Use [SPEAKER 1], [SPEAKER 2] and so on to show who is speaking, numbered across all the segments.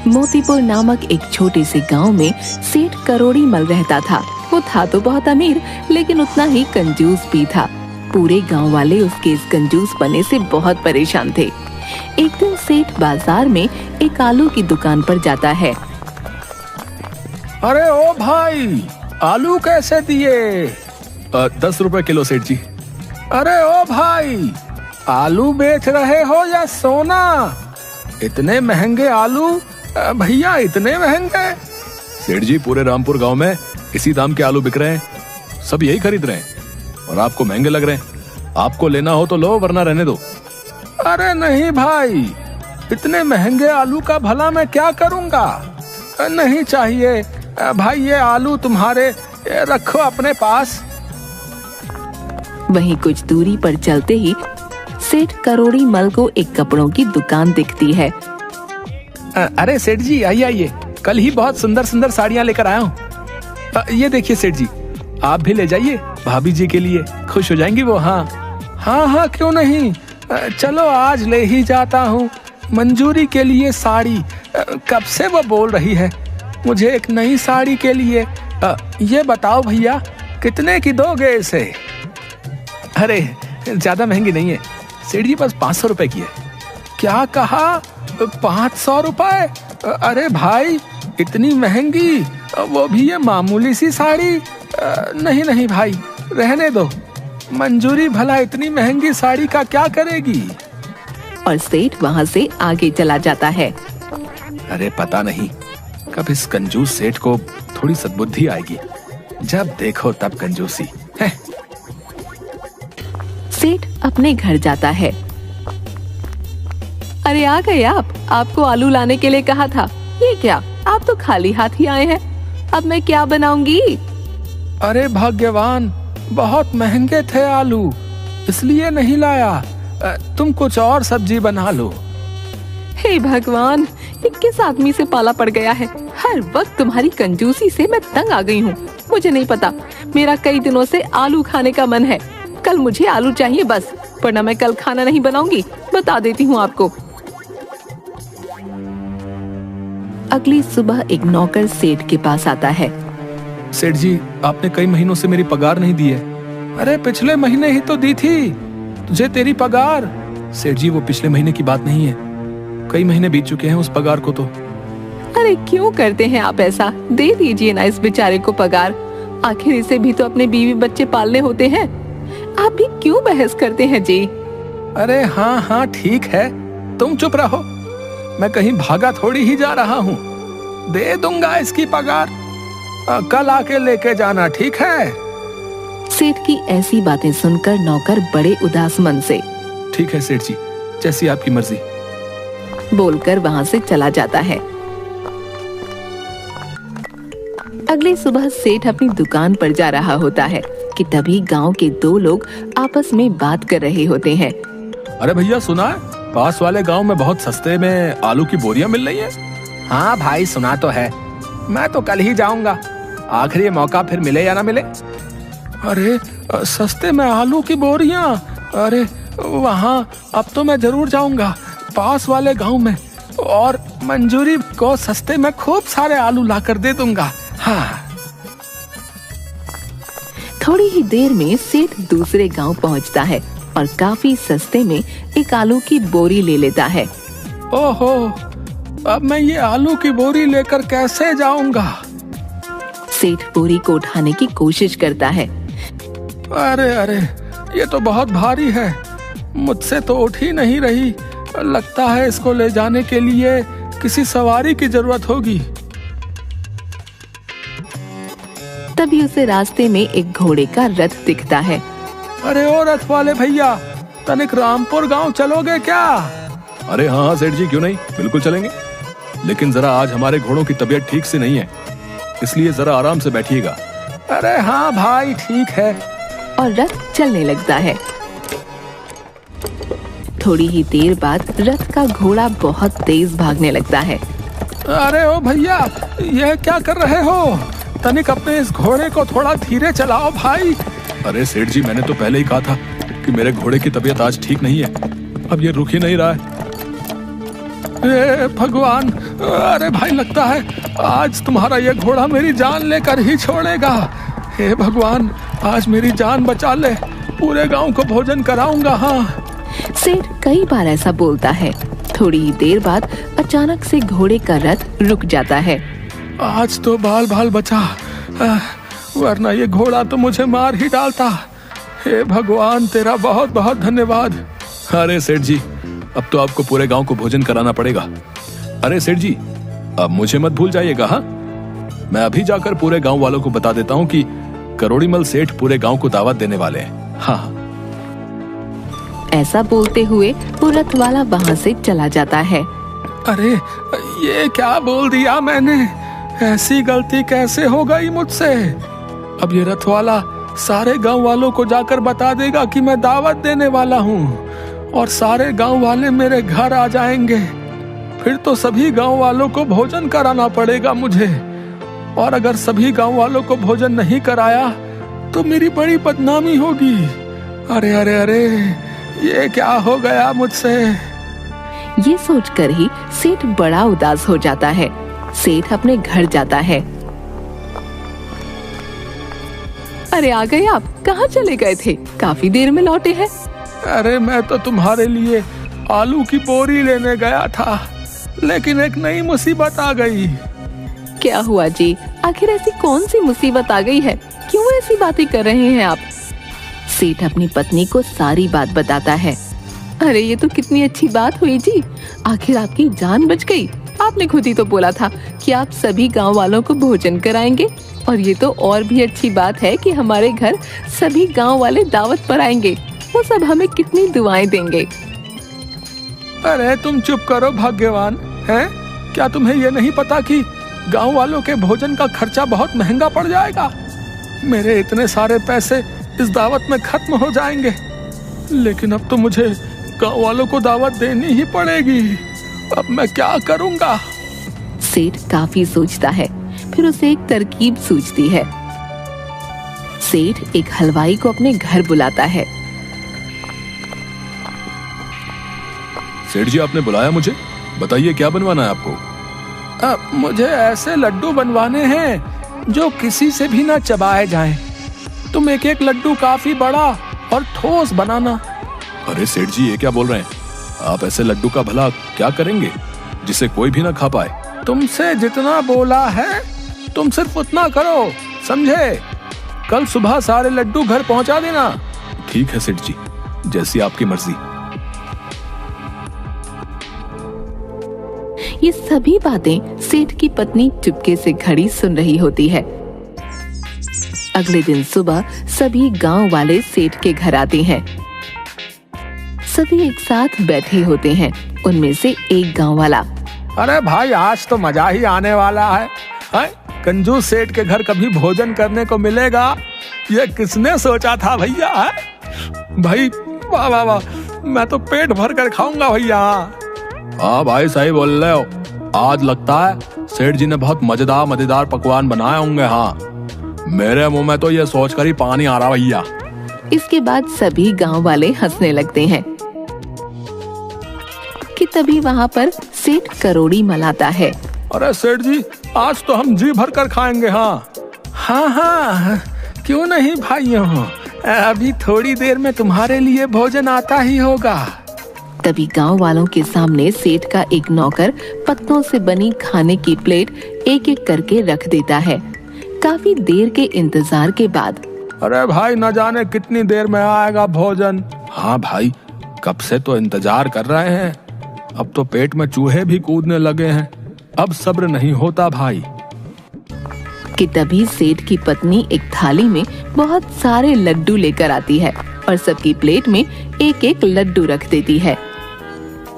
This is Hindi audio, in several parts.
[SPEAKER 1] मोतीपुर नामक एक छोटे से गांव में सेठ करोड़ी मल रहता था। वो था तो बहुत अमीर, लेकिन उतना ही कंजूस भी था। पूरे गांव वाले उसके इस कंजूस पने से बहुत परेशान थे। एक दिन सेठ बाजार में एक आलू की दुकान पर जाता है।
[SPEAKER 2] अरे ओ भाई, आलू कैसे दिए?
[SPEAKER 3] 10 रुपए किलो सेठ जी।
[SPEAKER 2] अरे ओ भाई, आलू बेच रहे हो या सोना? इतने महंगे आलू भैया, इतने महंगे?
[SPEAKER 3] सेठ जी, पूरे रामपुर गांव में इसी दाम के आलू बिक रहे हैं, सब यही खरीद रहे हैं और आपको महंगे लग रहे हैं। आपको लेना हो तो लो, वरना रहने दो।
[SPEAKER 2] अरे नहीं भाई, इतने महंगे आलू का भला मैं क्या करूंगा? नहीं चाहिए भाई, ये आलू तुम्हारे, रखो अपने पास।
[SPEAKER 1] वहीं कुछ दूरी पर चलते ही सेठ करोड़ी मल को एक कपड़ों की दुकान दिखती है।
[SPEAKER 2] अरे सेठ जी, आइए आइए, कल ही बहुत सुंदर सुंदर साड़ियाँ लेकर आया हूँ। ये देखिए सेठ जी, आप भी ले जाइए, भाभी जी के लिए, खुश हो जाएंगी वो। हाँ हाँ हाँ, क्यों नहीं, चलो आज ले ही जाता हूँ। मंजूरी के लिए साड़ी, कब से वो बोल रही है मुझे एक नई साड़ी के लिए। ये बताओ भैया, कितने की दोगे इसे? अरे ज्यादा महंगी नहीं है सेठ जी, बस 500 रुपए की है। क्या कहा? 500 रुपए? अरे भाई, इतनी महंगी, वो भी ये मामूली सी साड़ी? नहीं नहीं भाई, रहने दो। मंजूरी भला इतनी महंगी साड़ी का क्या करेगी?
[SPEAKER 1] और सेठ वहाँ से आगे चला जाता है।
[SPEAKER 3] अरे पता नहीं कब इस कंजूस सेठ को थोड़ी सद्बुद्धि आएगी, जब देखो तब कंजूसी है।
[SPEAKER 1] सेठ अपने घर जाता है। अरे आ गए आप, आपको आलू लाने के लिए कहा था। ये क्या, आप तो खाली हाथ ही आए हैं, अब मैं क्या बनाऊंगी?
[SPEAKER 2] अरे भाग्यवान, बहुत महंगे थे आलू, इसलिए नहीं लाया। तुम कुछ और सब्जी बना लो।
[SPEAKER 1] हे भगवान, ये किस आदमी से पाला पड़ गया है? हर वक्त तुम्हारी कंजूसी से मैं तंग आ गई हूँ। मुझे नहीं पता, मेरा कई दिनों से आलू खाने का मन है। कल मुझे आलू चाहिए बस, वरना मैं कल खाना नहीं बनाऊंगी, बता देती हूँ आपको। अगली सुबह एक नौकर सेठ के पास आता है।
[SPEAKER 3] सेठ जी, आपने कई महीनों से मेरी पगार नहीं दी है।
[SPEAKER 2] अरे पिछले महीने ही तो दी थी तुझे तेरी पगार।
[SPEAKER 3] सेठ जी, वो पिछले महीने की बात नहीं है, कई महीने बीत चुके हैं उस पगार को तो।
[SPEAKER 1] अरे क्यों करते हैं आप ऐसा? दे दीजिए ना इस बेचारे को पगार, आखिर इसे भी तो अपने बीवी बच्चे पालने होते हैं। आप भी क्यों बहस करते हैं जी?
[SPEAKER 2] अरे हाँ हाँ ठीक है, तुम चुप रहो, मैं कहीं भागा थोड़ी ही जा रहा हूँ। दे दूंगा इसकी पगार, कल आके लेके जाना, ठीक है?
[SPEAKER 1] सेठ की ऐसी बातें सुनकर नौकर बड़े उदास मन से
[SPEAKER 3] ठीक है सेठ जी, जैसी आपकी मर्जी
[SPEAKER 1] बोलकर वहाँ से चला जाता है। अगली सुबह सेठ अपनी दुकान पर जा रहा होता है कि तभी गांव के 2 लोग आपस में बात कर रहे होते हैं।
[SPEAKER 3] अरे भैया, सुना है पास वाले गांव में बहुत सस्ते में आलू की बोरियां मिल रही हैं?
[SPEAKER 2] हाँ भाई, सुना तो है, मैं तो कल ही जाऊंगा, आखिर ये मौका फिर मिले या ना मिले। अरे सस्ते में आलू की बोरियां? अरे वहाँ अब तो मैं जरूर जाऊंगा, पास वाले गांव में, और मंजूरी को सस्ते में खूब सारे आलू लाकर दे दूंगा। हाँ।
[SPEAKER 1] थोड़ी ही देर में सेठ दूसरे गांव पहुंचता है और काफी सस्ते में एक आलू की बोरी ले लेता है।
[SPEAKER 2] ओहो, अब मैं ये आलू की बोरी लेकर कैसे जाऊंगा?
[SPEAKER 1] सेठ बोरी को उठाने की कोशिश करता है।
[SPEAKER 2] अरे अरे, ये तो बहुत भारी है, मुझसे तो उठ ही नहीं रही। लगता है इसको ले जाने के लिए किसी सवारी की जरूरत होगी।
[SPEAKER 1] तभी उसे रास्ते में एक घोड़े का रथ दिखता है।
[SPEAKER 2] अरे ओ रथ वाले भैया, तनिक रामपुर गांव चलोगे क्या?
[SPEAKER 3] अरे हाँ हाँ सेठ जी, क्यों नहीं, बिल्कुल चलेंगे, लेकिन जरा आज हमारे घोड़ों की तबीयत ठीक से नहीं है, इसलिए जरा आराम से बैठिएगा।
[SPEAKER 2] अरे हाँ भाई, ठीक है।
[SPEAKER 1] और रथ चलने लगता है। थोड़ी ही देर बाद रथ का घोड़ा बहुत तेज भागने लगता है।
[SPEAKER 2] अरे ओ भैया, यह क्या कर रहे हो? तनिक अपने इस घोड़े को थोड़ा धीरे चलाओ भाई।
[SPEAKER 3] अरे सेठ जी, मैंने तो पहले ही कहा था कि मेरे घोड़े की तबीयत आज ठीक नहीं है, अब ये रुक ही नहीं रहा है।
[SPEAKER 2] भगवान, अरे भाई लगता है आज तुम्हारा ये घोड़ा मेरी जान लेकर ही छोड़ेगा। हे भगवान, आज मेरी जान बचा ले, पूरे गांव को भोजन कराऊंगा। हाँ।
[SPEAKER 1] सेठ कई बार ऐसा बोलता है। थोड़ी ही देर बाद अचानक से घोड़े का रथ रुक जाता है।
[SPEAKER 2] आज तो बाल बाल बचा, वरना ये घोड़ा तो मुझे मार ही डालता। हे भगवान, तेरा बहुत बहुत धन्यवाद।
[SPEAKER 3] अरे सेठ जी, अब तो आपको पूरे गांव को भोजन कराना पड़ेगा। अरे सेठ जी, अब मुझे मत भूल जाइएगा। हाँ, मैं अभी जाकर पूरे गांव वालों को बता देता हूँ कि करोड़ीमल सेठ पूरे गांव को दावत देने वाले हैं। हाँ।
[SPEAKER 1] ऐसा बोलते हुए वो रथ वाला वहाँ से चला जाता है।
[SPEAKER 2] अरे ये क्या बोल दिया मैंने, ऐसी गलती कैसे हो गई मुझसे। अब ये रथ वाला सारे गांव वालों को जाकर बता देगा कि मैं दावत देने वाला हूँ, और सारे गांव वाले मेरे घर आ जाएंगे। फिर तो सभी गांव वालों को भोजन कराना पड़ेगा मुझे, और अगर सभी गांव वालों को भोजन नहीं कराया तो मेरी बड़ी बदनामी होगी। अरे अरे अरे, ये क्या हो गया मुझसे।
[SPEAKER 1] ये सोचकर ही सेठ बड़ा उदास हो जाता है। सेठ अपने घर जाता है। अरे आ गए आप, कहाँ चले गए थे? काफी देर में लौटे हैं।
[SPEAKER 2] अरे मैं तो तुम्हारे लिए आलू की बोरी लेने गया था, लेकिन एक नई मुसीबत आ गई।
[SPEAKER 1] क्या हुआ जी? आखिर ऐसी कौन सी मुसीबत आ गई है? क्यों ऐसी बातें कर रहे हैं आप? सेठ अपनी पत्नी को सारी बात बताता है। अरे ये तो कितनी अच्छी बात हुई जी, आखिर आपकी जान बच गई। आपने खुद ही तो बोला था कि आप सभी गांव वालों को भोजन कराएंगे, और ये तो और भी अच्छी बात है कि हमारे घर सभी गांव वाले दावत पर आएंगे। वो सब हमें कितनी दुआएं देंगे।
[SPEAKER 2] अरे तुम चुप करो भाग्यवान, हैं? क्या तुम्हें ये नहीं पता कि गांव वालों के भोजन का खर्चा बहुत महंगा पड़ जाएगा? मेरे इतने सारे पैसे इस दावत में खत्म हो जाएंगे। लेकिन अब तो मुझे गांव वालों को दावत देनी ही पड़ेगी। अब मैं क्या करूंगा?
[SPEAKER 1] सेठ काफी सोचता है, फिर उसे एक तरकीब सूझती है। सेठ एक हलवाई को अपने घर बुलाता है।
[SPEAKER 3] सेठ जी, आपने बुलाया मुझे, बताइए क्या बनवाना है आपको?
[SPEAKER 2] मुझे ऐसे लड्डू बनवाने हैं जो किसी से भी ना चबाए जाएं। तुम एक एक लड्डू काफी बड़ा और ठोस बनाना।
[SPEAKER 3] अरे सेठ जी, ये क्या बोल रहे हैं? आप ऐसे लड्डू का भला क्या करेंगे जिसे कोई भी ना खा पाए?
[SPEAKER 2] तुमसे जितना बोला है तुम सिर्फ उतना करो, समझे? कल सुबह सारे लड्डू घर पहुंचा देना।
[SPEAKER 3] ठीक है सेठ जी, जैसी आपकी मर्जी।
[SPEAKER 1] ये सभी बातें सेठ की पत्नी चुपके से खड़ी सुन रही होती है। अगले दिन सुबह सभी गांव वाले सेठ के घर आते हैं। सभी एक साथ बैठे होते हैं। उनमें से एक गांव वाला,
[SPEAKER 2] अरे भाई आज तो मजा ही आने वाला है। कंजूस सेठ के घर कभी भोजन करने को मिलेगा, ये किसने सोचा था भैया? भाई वाह वाह वाह, मैं तो पेट भर कर खाऊंगा भैया।
[SPEAKER 3] हाँ भाई, सही बोल रहे हो। आज लगता है सेठ जी ने बहुत मजेदार पकवान बनाए होंगे। हाँ, मेरे मुंह में तो ये सोचकर ही पानी आ रहा भैया।
[SPEAKER 1] इसके बाद सभी गांव वाले हंसने लगते हैं कि तभी वहाँ पर सेठ करोड़ी मल आता है।
[SPEAKER 2] अरे सेठ जी, आज तो हम जी भर कर खाएंगे। हाँ हाँ हाँ, क्यों नहीं भाइयों, अभी थोड़ी देर में तुम्हारे लिए भोजन आता ही होगा।
[SPEAKER 1] तभी गांव वालों के सामने सेठ का एक नौकर पत्तों से बनी खाने की प्लेट एक एक करके रख देता है। काफी देर के इंतजार के बाद,
[SPEAKER 2] अरे भाई न जाने कितनी देर में आएगा भोजन।
[SPEAKER 3] हाँ भाई, कब से तो इंतजार कर रहे हैं, अब तो पेट में चूहे भी कूदने लगे हैं, अब सब्र नहीं होता भाई।
[SPEAKER 1] कि तभी सेठ की पत्नी एक थाली में बहुत सारे लड्डू लेकर आती है और सबकी प्लेट में एक एक लड्डू रख देती है।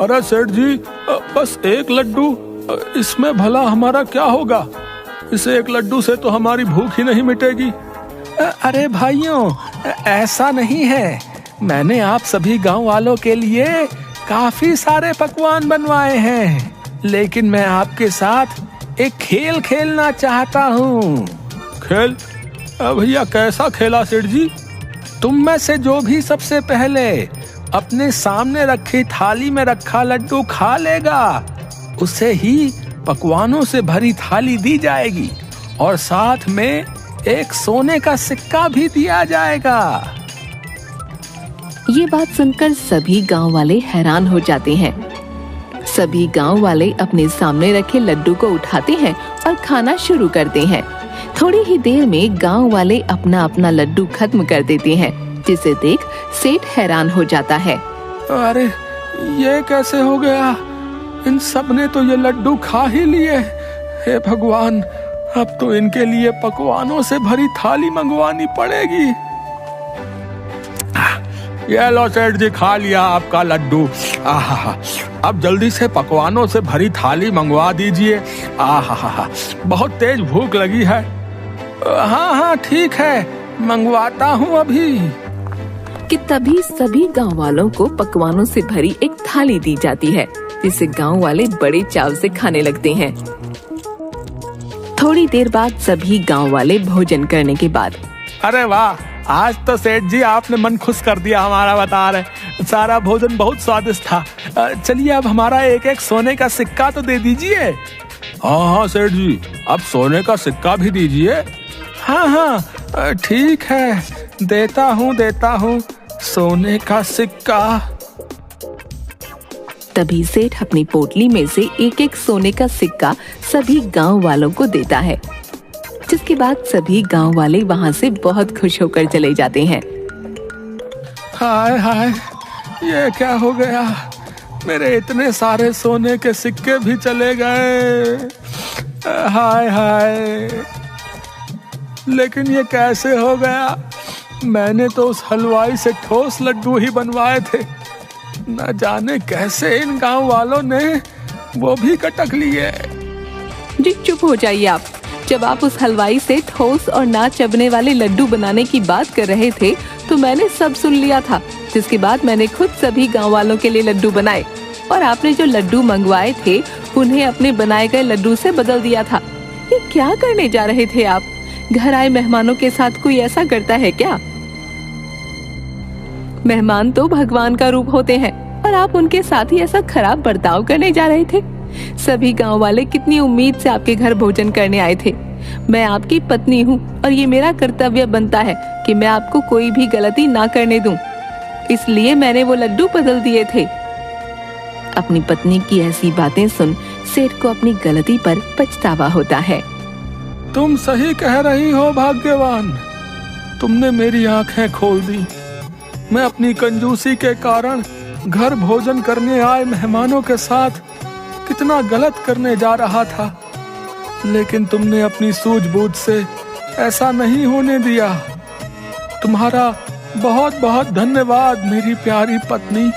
[SPEAKER 2] अरे सेठ जी, बस एक लड्डू, इसमें भला हमारा क्या होगा? इस एक लड्डू से तो हमारी भूख ही नहीं मिटेगी। अरे भाइयों, ऐसा नहीं है, मैंने आप सभी गांव वालों के लिए काफी सारे पकवान बनवाए हैं, लेकिन मैं आपके साथ एक खेल खेलना चाहता हूँ। खेल? भैया कैसा खेला सेठ जी? तुम में से जो भी सबसे पहले अपने सामने रखी थाली में रखा लड्डू खा लेगा, उसे ही पकवानों से भरी थाली दी जाएगी और साथ में एक सोने का सिक्का भी दिया जाएगा।
[SPEAKER 1] ये बात सुनकर सभी गांव वाले हैरान हो जाते हैं। सभी गांव वाले अपने सामने रखे लड्डू को उठाते हैं और खाना शुरू करते हैं। थोड़ी ही देर में गांव वाले अपना अपना लड्डू खत्म कर देते हैं, जिसे देख सेठ हैरान हो जाता है।
[SPEAKER 2] अरे ये कैसे हो गया? इन सब ने तो ये लड्डू खा ही लिए। हे भगवान, अब तो इनके लिए पकवानों से भरी थाली मंगवानी पड़ेगी। ये लो सेठ जी, खा लिया आपका लड्डू। आहा, अब जल्दी से पकवानों से भरी थाली मंगवा दीजिए। आहा, बहुत तेज भूख लगी है। हाँ हाँ ठीक है, मंगवाता हूँ अभी।
[SPEAKER 1] कि तभी सभी गांव वालों को पकवानों से भरी एक थाली दी जाती है, जिसे गांव वाले बड़े चाव से खाने लगते हैं। थोड़ी देर बाद सभी गांव वाले भोजन करने के बाद,
[SPEAKER 2] अरे वाह, आज तो सेठ जी आपने मन खुश कर दिया हमारा, बता रहे। सारा भोजन बहुत स्वादिष्ट था। चलिए अब हमारा एक एक सोने का सिक्का तो दे दीजिए। हाँ हाँ सेठ जी, अब सोने का सिक्का भी दीजिए। हाँ हाँ ठीक है, देता हूँ सोने का सिक्का।
[SPEAKER 1] तभी सेठ अपनी पोटली में से एक एक सोने का सिक्का सभी गांव वालों को देता है, जिसके बाद सभी गांव वाले वहां से बहुत खुश होकर चले जाते हैं।
[SPEAKER 2] हाय हाय, ये क्या हो गया? मेरे इतने सारे सोने के सिक्के भी चले गए। हाय हाय, लेकिन ये कैसे हो गया? मैंने तो उस हलवाई से ठोस लड्डू ही बनवाए थे। न जाने कैसे इन गांव वालों ने वो भी कटक लिए।
[SPEAKER 1] जी चुप हो जाइए आप। जब आप उस हलवाई से ठोस और ना चबने वाले लड्डू बनाने की बात कर रहे थे तो मैंने सब सुन लिया था, जिसके बाद मैंने खुद सभी गांव वालों के लिए लड्डू बनाए और आपने जो लड्डू मंगवाए थे उन्हें अपने बनाए गए लड्डू से बदल दिया था। ये क्या करने जा रहे थे आप? घर आए मेहमानों के साथ कोई ऐसा करता है क्या? मेहमान तो भगवान का रूप होते हैं और आप उनके साथ ही ऐसा खराब बर्ताव करने जा रहे थे। सभी गांव वाले कितनी उम्मीद से आपके घर भोजन करने आए थे। मैं आपकी पत्नी हूँ और ये मेरा कर्तव्य बनता है कि मैं आपको कोई भी गलती ना करने दूं। इसलिए मैंने वो लड्डू बदल दिए थे। अपनी पत्नी की ऐसी बातें सुन सेठ को अपनी गलती पर पछतावा होता है।
[SPEAKER 2] तुम सही कह रही हो भाग्यवान, तुमने मेरी आंखें खोल दी। मैं अपनी कंजूसी के कारण घर भोजन करने आए मेहमानों के साथ कितना गलत करने जा रहा था, लेकिन तुमने अपनी सूझबूझ से ऐसा नहीं होने दिया। तुम्हारा बहुत बहुत धन्यवाद मेरी प्यारी पत्नी।